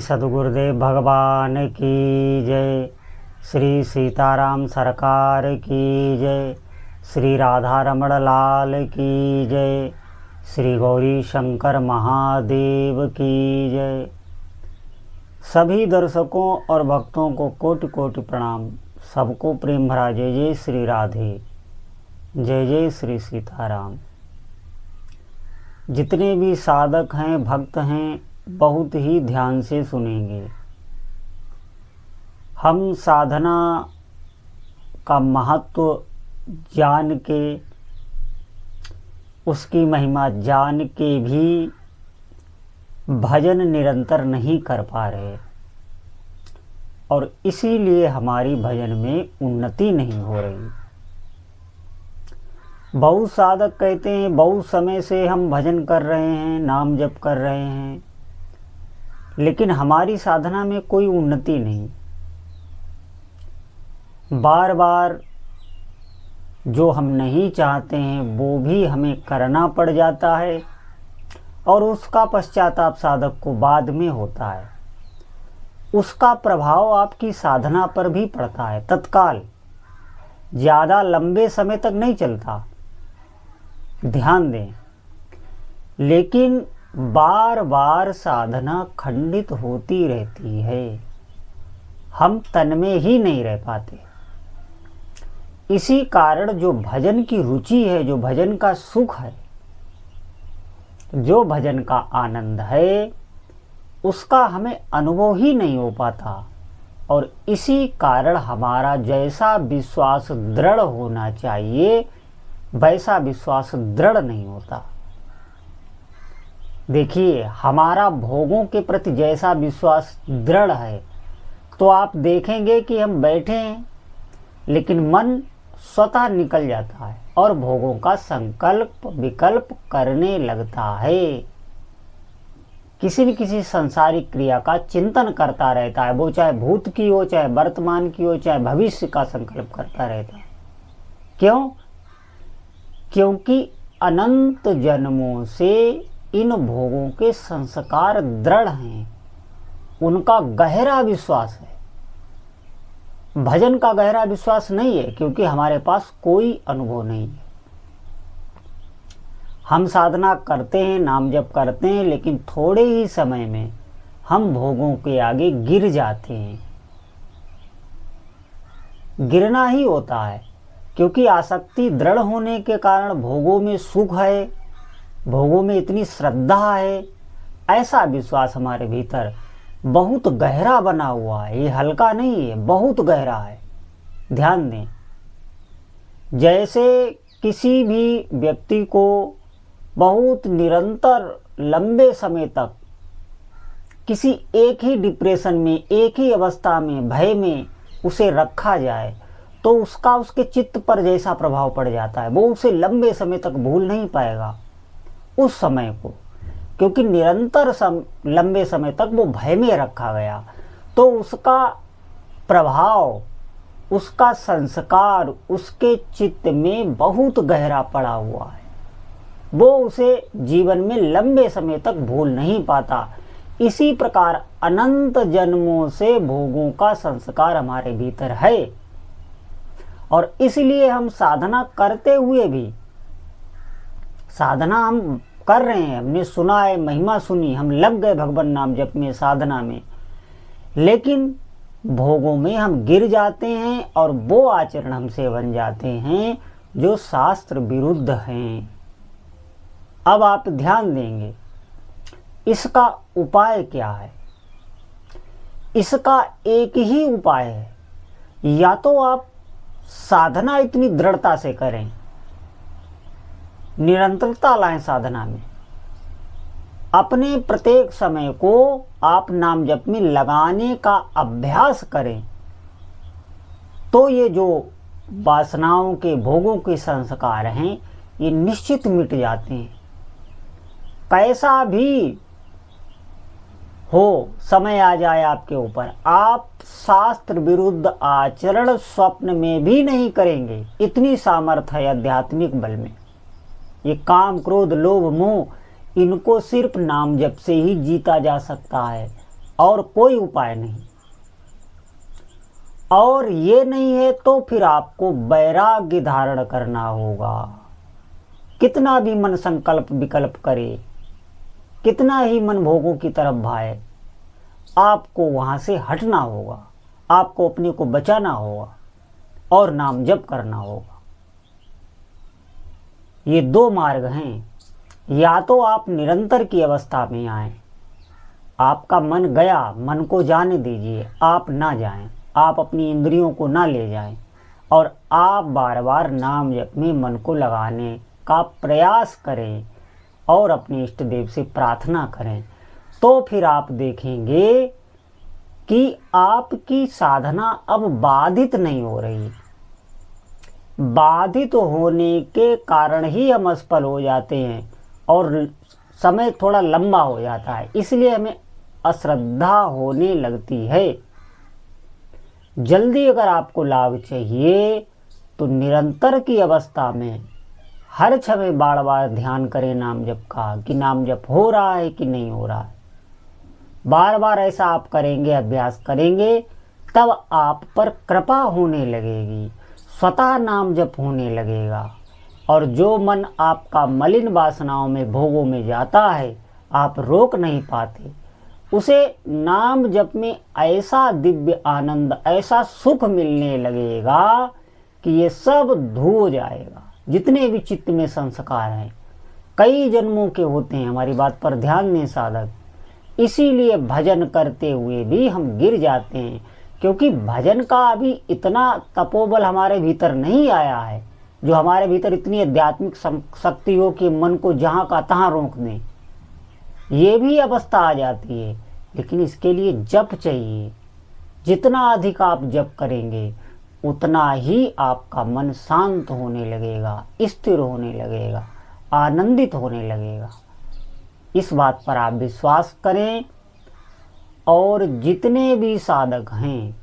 सद्गुरुदेव भगवान की जय। श्री सीताराम सरकार की जय। श्री राधा रमण लाल की जय। श्री गौरी शंकर महादेव की जय। सभी दर्शकों और भक्तों को कोटि कोटि प्रणाम। सबको प्रेम भरा जय जय श्री राधे, जय जय श्री सीताराम। जितने भी साधक हैं, भक्त हैं, बहुत ही ध्यान से सुनेंगे। हम साधना का महत्व जान के, उसकी महिमा जान के भी भजन निरंतर नहीं कर पा रहे, और इसीलिए हमारी भजन में उन्नति नहीं हो रही। बहुत साधक कहते हैं बहुत समय से हम भजन कर रहे हैं, नाम जप कर रहे हैं, लेकिन हमारी साधना में कोई उन्नति नहीं। बार बार जो हम नहीं चाहते हैं वो भी हमें करना पड़ जाता है, और उसका पश्चाताप साधक को बाद में होता है। उसका प्रभाव आपकी साधना पर भी पड़ता है, तत्काल, ज़्यादा लंबे समय तक नहीं चलता, ध्यान दें। लेकिन बार बार साधना खंडित होती रहती है, हम तन में ही नहीं रह पाते। इसी कारण जो भजन की रुचि है, जो भजन का सुख है, जो भजन का आनंद है, उसका हमें अनुभव ही नहीं हो पाता। और इसी कारण हमारा जैसा विश्वास दृढ़ होना चाहिए वैसा विश्वास दृढ़ नहीं होता। देखिए, हमारा भोगों के प्रति जैसा विश्वास दृढ़ है तो आप देखेंगे कि हम बैठे हैं लेकिन मन स्वतः निकल जाता है और भोगों का संकल्प विकल्प करने लगता है। किसी न किसी सांसारिक क्रिया का चिंतन करता रहता है, वो चाहे भूत की हो, चाहे वर्तमान की हो, चाहे भविष्य का संकल्प करता रहता है। क्यों? क्योंकि अनंत जन्मों से इन भोगों के संस्कार दृढ़ हैं, उनका गहरा विश्वास है। भजन का गहरा विश्वास नहीं है, क्योंकि हमारे पास कोई अनुभव नहीं है। हम साधना करते हैं, नाम जप करते हैं, लेकिन थोड़े ही समय में हम भोगों के आगे गिर जाते हैं। गिरना ही होता है, क्योंकि आसक्ति दृढ़ होने के कारण भोगों में सुख है, भोगों में इतनी श्रद्धा है, ऐसा विश्वास हमारे भीतर बहुत गहरा बना हुआ है। ये हल्का नहीं है, बहुत गहरा है। ध्यान दें, जैसे किसी भी व्यक्ति को बहुत निरंतर लंबे समय तक किसी एक ही डिप्रेशन में, एक ही अवस्था में, भय में उसे रखा जाए तो उसका उसके चित्त पर जैसा प्रभाव पड़ जाता है, वो उसे लंबे समय तक भूल नहीं पाएगा उस समय को, क्योंकि निरंतर लंबे समय तक वो भय में रखा गया। तो उसका प्रभाव, उसका संस्कार उसके चित्त में बहुत गहरा पड़ा हुआ है, वो उसे जीवन में लंबे समय तक भूल नहीं पाता। इसी प्रकार अनंत जन्मों से भोगों का संस्कार हमारे भीतर है, और इसलिए हम साधना करते हुए भी, साधना हम कर रहे हैं, हमने सुना है, महिमा सुनी, हम लग गए भगवान नाम जप में, साधना में, लेकिन भोगों में हम गिर जाते हैं और वो आचरण हमसे बन जाते हैं जो शास्त्र विरुद्ध हैं। अब आप ध्यान देंगे, इसका उपाय क्या है? इसका एक ही उपाय है, या तो आप साधना इतनी दृढ़ता से करें, निरंतरता लाएं साधना में, अपने प्रत्येक समय को आप नाम जप में लगाने का अभ्यास करें, तो ये जो वासनाओं के, भोगों के संस्कार हैं, ये निश्चित मिट जाते हैं। कैसा भी हो, समय आ जाए आपके ऊपर, आप शास्त्र विरुद्ध आचरण स्वप्न में भी नहीं करेंगे। इतनी सामर्थ्य है आध्यात्मिक बल में। ये काम, क्रोध, लोभ, मोह, इनको सिर्फ नाम जप से ही जीता जा सकता है, और कोई उपाय नहीं। और ये नहीं है तो फिर आपको वैराग्य धारण करना होगा। कितना भी मन संकल्प विकल्प करे, कितना ही मन भोगों की तरफ भाए, आपको वहां से हटना होगा, आपको अपने को बचाना होगा और नाम जप करना होगा। ये दो मार्ग हैं। या तो आप निरंतर की अवस्था में आए, आपका मन गया, मन को जाने दीजिए, आप ना जाएं, आप अपनी इंद्रियों को ना ले जाएं और आप बार बार नाम जप में मन को लगाने का प्रयास करें और अपने इष्ट देव से प्रार्थना करें। तो फिर आप देखेंगे कि आपकी साधना अब बाधित नहीं हो रही। बाधित होने के कारण ही हम असफल हो जाते हैं और समय थोड़ा लंबा हो जाता है, इसलिए हमें अश्रद्धा होने लगती है। जल्दी अगर आपको लाभ चाहिए तो निरंतर की अवस्था में हर समय बार बार ध्यान करें नाम जप का, कि नाम जप हो रहा है कि नहीं हो रहा है। बार बार ऐसा आप करेंगे, अभ्यास करेंगे, तब आप पर कृपा होने लगेगी, स्वतः नाम जप होने लगेगा। और जो मन आपका मलिन वासनाओं में भोगों में जाता है, आप रोक नहीं पाते, उसे नाम जप में ऐसा दिव्य आनंद, ऐसा सुख मिलने लगेगा कि ये सब धो जाएगा। जितने भी चित्त में संस्कार हैं, कई जन्मों के होते हैं, हमारी बात पर ध्यान दें साधक। इसीलिए भजन करते हुए भी हम गिर जाते हैं, क्योंकि भजन का अभी इतना तपोबल हमारे भीतर नहीं आया है, जो हमारे भीतर इतनी आध्यात्मिक शक्ति हो कि मन को जहाँ का तहाँ रोक दें। ये भी अवस्था आ जाती है, लेकिन इसके लिए जप चाहिए। जितना अधिक आप जप करेंगे उतना ही आपका मन शांत होने लगेगा, स्थिर होने लगेगा, आनंदित होने लगेगा। इस बात पर आप विश्वास करें। और जितने भी साधक हैं,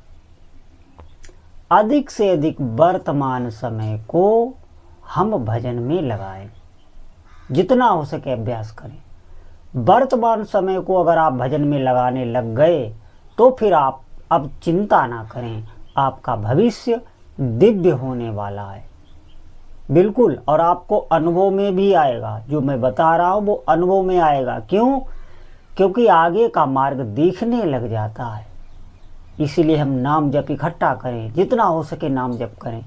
अधिक से अधिक वर्तमान समय को हम भजन में लगाएं, जितना हो सके अभ्यास करें। वर्तमान समय को अगर आप भजन में लगाने लग गए तो फिर आप अब चिंता ना करें, आपका भविष्य दिव्य होने वाला है, बिल्कुल। और आपको अनुभव में भी आएगा, जो मैं बता रहा हूँ वो अनुभव में आएगा। क्यों? क्योंकि आगे का मार्ग दिखने लग जाता है। इसीलिए हम नाम जप इकट्ठा करें, जितना हो सके नाम जप करें।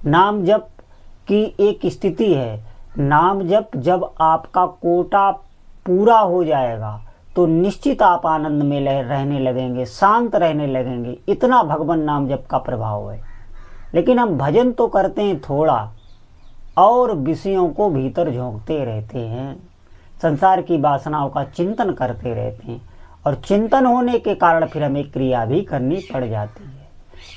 नाम जप की एक स्थिति है, नाम जप जब आपका कोटा पूरा हो जाएगा तो निश्चित आप आनंद में रहने लगेंगे, शांत रहने लगेंगे। इतना भगवान नाम जप का प्रभाव है। लेकिन हम भजन तो करते हैं थोड़ा और विषयों को भीतर झोंकते रहते हैं, संसार की वासनाओं का चिंतन करते रहते हैं, और चिंतन होने के कारण फिर हमें क्रिया भी करनी पड़ जाती है।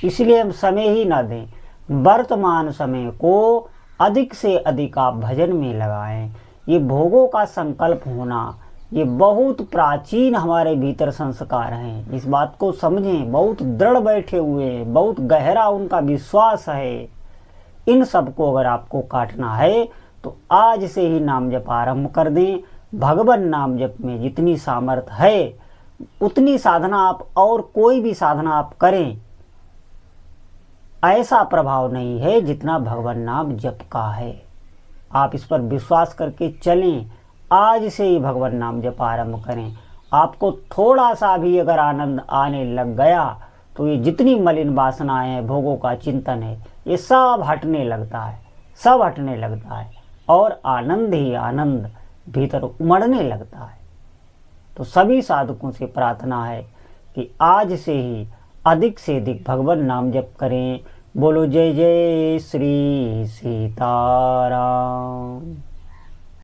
इसलिए हम समय ही ना दें, वर्तमान समय को अधिक से अधिक आप भजन में लगाएं। ये भोगों का संकल्प होना, ये बहुत प्राचीन हमारे भीतर संस्कार हैं, इस बात को समझें। बहुत दृढ़ बैठे हुए हैं, बहुत गहरा उनका विश्वास है। इन सब को अगर आपको काटना है तो आज से ही नाम जप आरंभ कर दें। भगवान नाम जप में जितनी सामर्थ्य है उतनी साधना आप, और कोई भी साधना आप करें, ऐसा प्रभाव नहीं है जितना भगवान नाम जप का है। आप इस पर विश्वास करके चलें, आज से ही भगवान नाम जप आरंभ करें। आपको थोड़ा सा भी अगर आनंद आने लग गया तो ये जितनी मलिन वासनाएं हैं, भोगों का चिंतन है, ये सब हटने लगता है, सब हटने लगता है, और आनंद ही आनंद भीतर उमड़ने लगता है। तो सभी साधकों से प्रार्थना है कि आज से ही अधिक से अधिक भगवान नाम जप करें। बोलो जय जय श्री सीताराम।